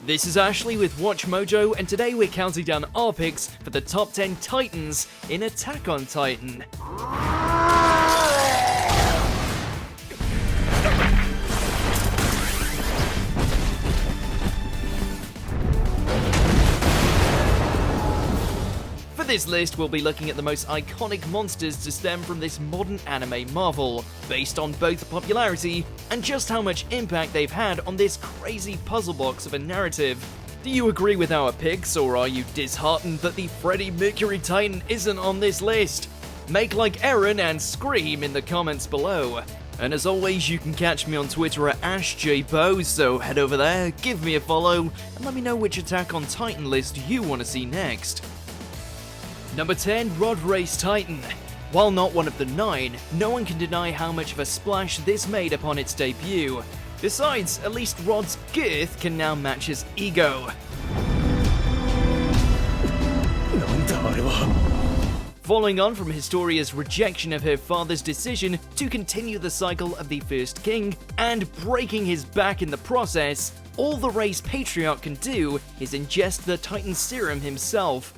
This is Ashley with WatchMojo, and today we're counting down our picks for the top 10 Titans in Attack on Titan. For this list, we'll be looking at the most iconic monsters to stem from this modern anime marvel, based on both popularity and just how much impact they've had on this crazy puzzle box of a narrative. Do you agree with our picks, or are you disheartened that the Freddie Mercury Titan isn't on this list? Make like Aaron and scream in the comments below. And as always, you can catch me on Twitter at AshJBo, so head over there, give me a follow, and let me know which Attack on Titan list you want to see next. Number 10, Rod Race Titan. While not one of the 9, no one can deny how much of a splash this made upon its debut. Besides, at least Rod's girth can now match his ego. Following on from Historia's rejection of her father's decision to continue the cycle of the First King, and breaking his back in the process, all the race patriarch can do is ingest the Titan serum himself.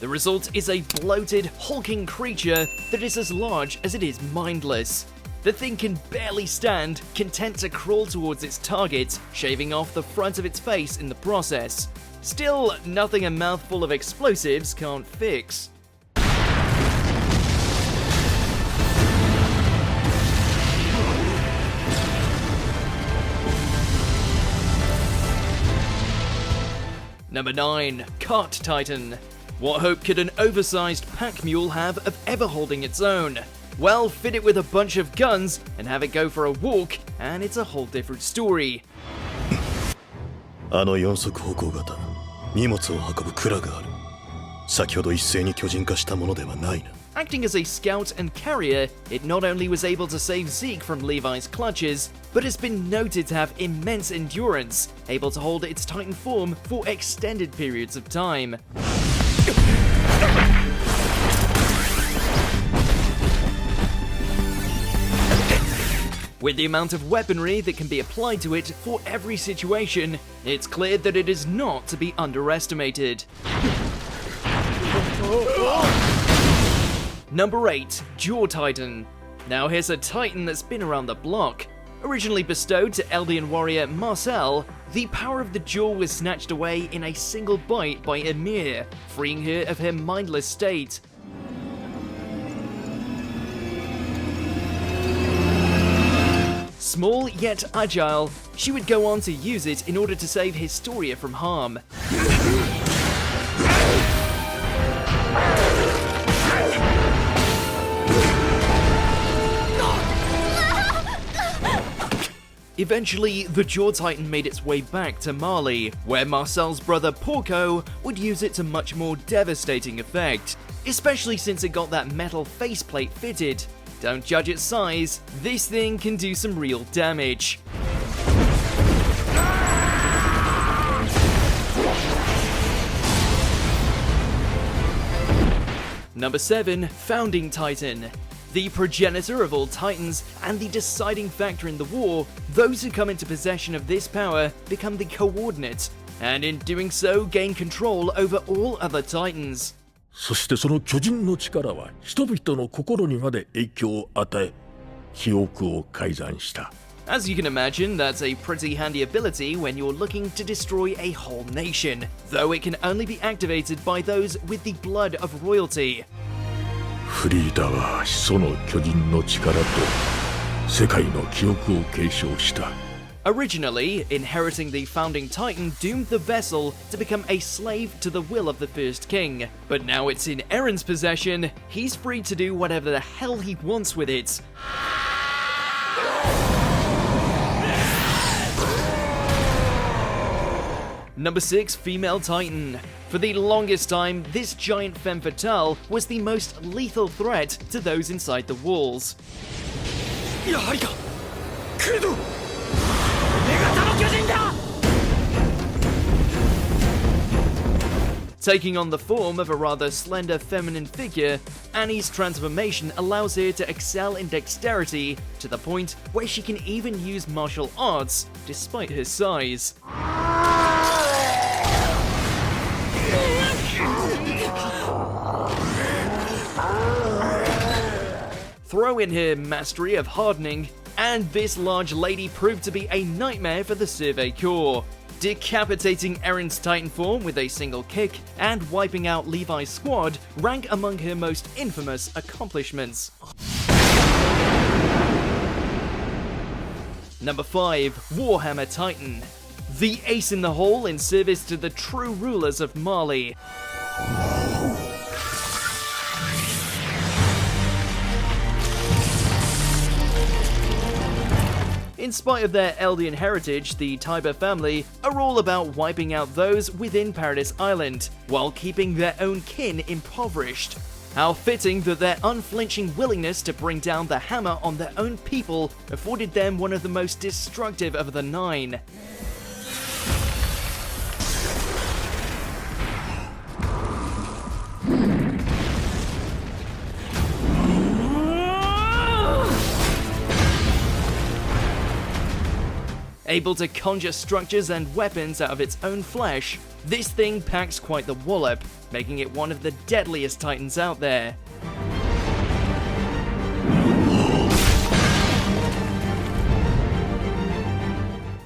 The result is a bloated, hulking creature that is as large as it is mindless. The thing can barely stand, content to crawl towards its target, shaving off the front of its face in the process. Still, nothing a mouthful of explosives can't fix. Number 9, Cart Titan. What hope could an oversized pack mule have of ever holding its own? Well, fit it with a bunch of guns and have it go for a walk, and it's a whole different story. Acting as a scout and carrier, it not only was able to save Zeke from Levi's clutches, but has been noted to have immense endurance, able to hold its Titan form for extended periods of time. With the amount of weaponry that can be applied to it for every situation, it's clear that it is not to be underestimated. Number 8, Jaw Titan. Now here's a Titan that's been around the block. Originally bestowed to Eldian warrior Marcel, the power of the jaw was snatched away in a single bite by Ymir, freeing her of her mindless state. Small yet agile, she would go on to use it in order to save Historia from harm. Eventually, the Jaw Titan made its way back to Mali, where Marcel's brother Porco would use it to much more devastating effect, especially since it got that metal faceplate fitted. Don't judge its size, this thing can do some real damage. Number 7, Founding Titan. The progenitor of all Titans and the deciding factor in the war, those who come into possession of this power become the coordinates, and in doing so gain control over all other Titans. そしてその巨人の力は人々の心にまで影響を与え、記憶を改ざんした。As you can imagine, that's a pretty handy ability when you're looking to destroy a whole nation, though it can only be activated by those with the blood of royalty. フリーダは始祖の巨人の力と世界の記憶を継承した。Originally, inheriting the Founding Titan doomed the vessel to become a slave to the will of the First King. But now it's in Eren's possession, he's free to do whatever the hell he wants with it. Number 6, Female Titan. For the longest time, this giant femme fatale was the most lethal threat to those inside the walls. Taking on the form of a rather slender feminine figure, Annie's transformation allows her to excel in dexterity to the point where she can even use martial arts despite her size. Throw in her mastery of hardening, and this large lady proved to be a nightmare for the Survey Corps, decapitating Eren's Titan form with a single kick and wiping out Levi's squad rank among her most infamous accomplishments. Number 5. Warhammer Titan. The ace in the hole in service to the true rulers of Mali. In spite of their Eldian heritage, the Tiber family are all about wiping out those within Paradise Island, while keeping their own kin impoverished. How fitting that their unflinching willingness to bring down the hammer on their own people afforded them one of the most destructive of the 9. Able to conjure structures and weapons out of its own flesh, this thing packs quite the wallop, making it one of the deadliest titans out there.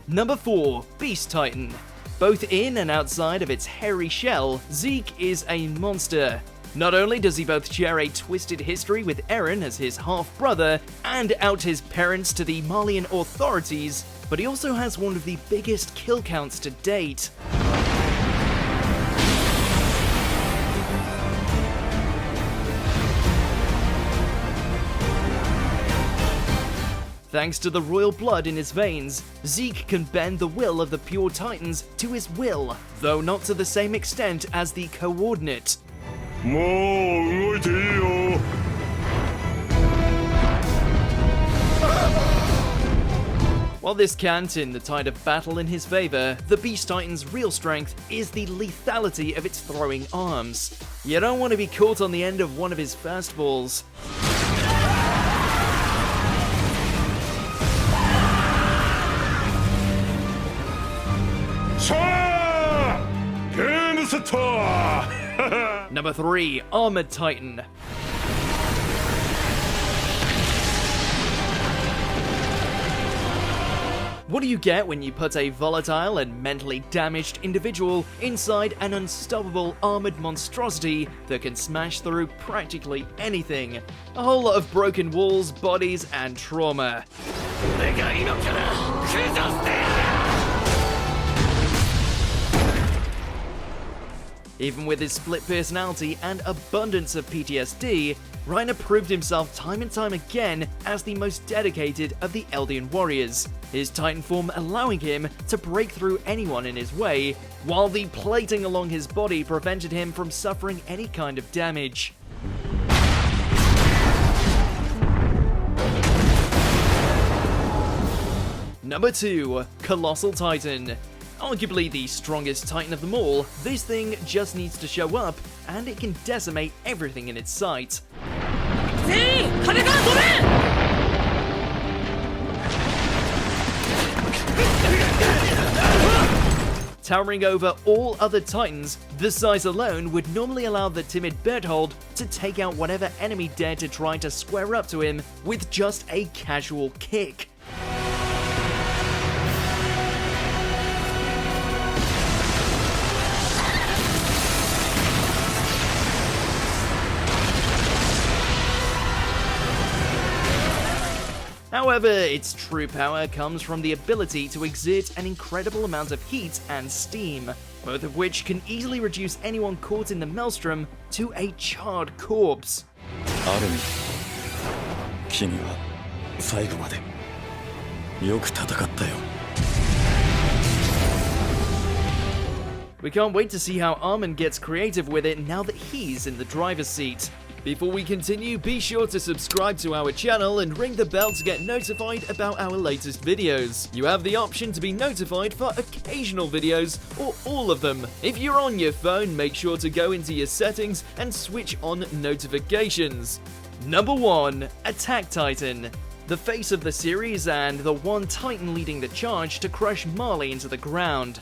Number 4. Beast Titan. Both in and outside of its hairy shell, Zeke is a monster. Not only does he both share a twisted history with Eren as his half-brother and out his parents to the Malian authorities, but he also has one of the biggest kill counts to date. Thanks to the royal blood in his veins, Zeke can bend the will of the pure titans to his will, though not to the same extent as the Coordinate. While this can turn the tide of battle in his favor, the Beast Titan's real strength is the lethality of its throwing arms. You don't want to be caught on the end of one of his fastballs. Number 3. Armored Titan. What do you get when you put a volatile and mentally damaged individual inside an unstoppable armored monstrosity that can smash through practically anything? A whole lot of broken walls, bodies, and trauma. Even with his split personality and abundance of PTSD, Reiner proved himself time and time again as the most dedicated of the Eldian warriors, his Titan form allowing him to break through anyone in his way, while the plating along his body prevented him from suffering any kind of damage. Number 2. Colossal Titan. Arguably the strongest titan of them all, this thing just needs to show up and it can decimate everything in its sight. Towering over all other titans, the size alone would normally allow the timid Berthold to take out whatever enemy dared to try to square up to him with just a casual kick. However, its true power comes from the ability to exert an incredible amount of heat and steam, both of which can easily reduce anyone caught in the maelstrom to a charred corpse. We can't wait to see how Armin gets creative with it now that he's in the driver's seat. Before we continue, be sure to subscribe to our channel and ring the bell to get notified about our latest videos. You have the option to be notified for occasional videos or all of them. If you're on your phone, make sure to go into your settings and switch on notifications. Number 1. Attack Titan. The face of the series and the one Titan leading the charge to crush Marley into the ground.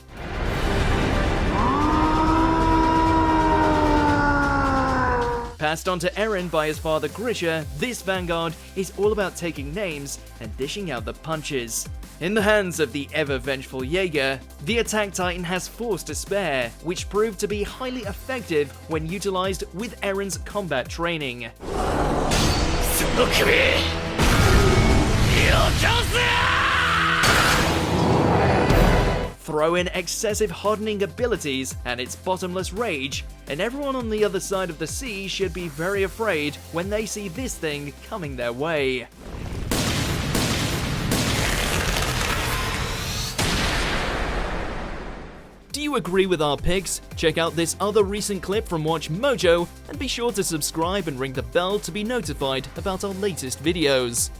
Passed on to Eren by his father Grisha, this Vanguard is all about taking names and dishing out the punches. In the hands of the ever-vengeful Jaeger, the Attack Titan has force to spare, which proved to be highly effective when utilized with Eren's combat training. Throw in excessive hardening abilities and its bottomless rage, and everyone on the other side of the sea should be very afraid when they see this thing coming their way. Do you agree with our picks? Check out this other recent clip from WatchMojo and be sure to subscribe and ring the bell to be notified about our latest videos.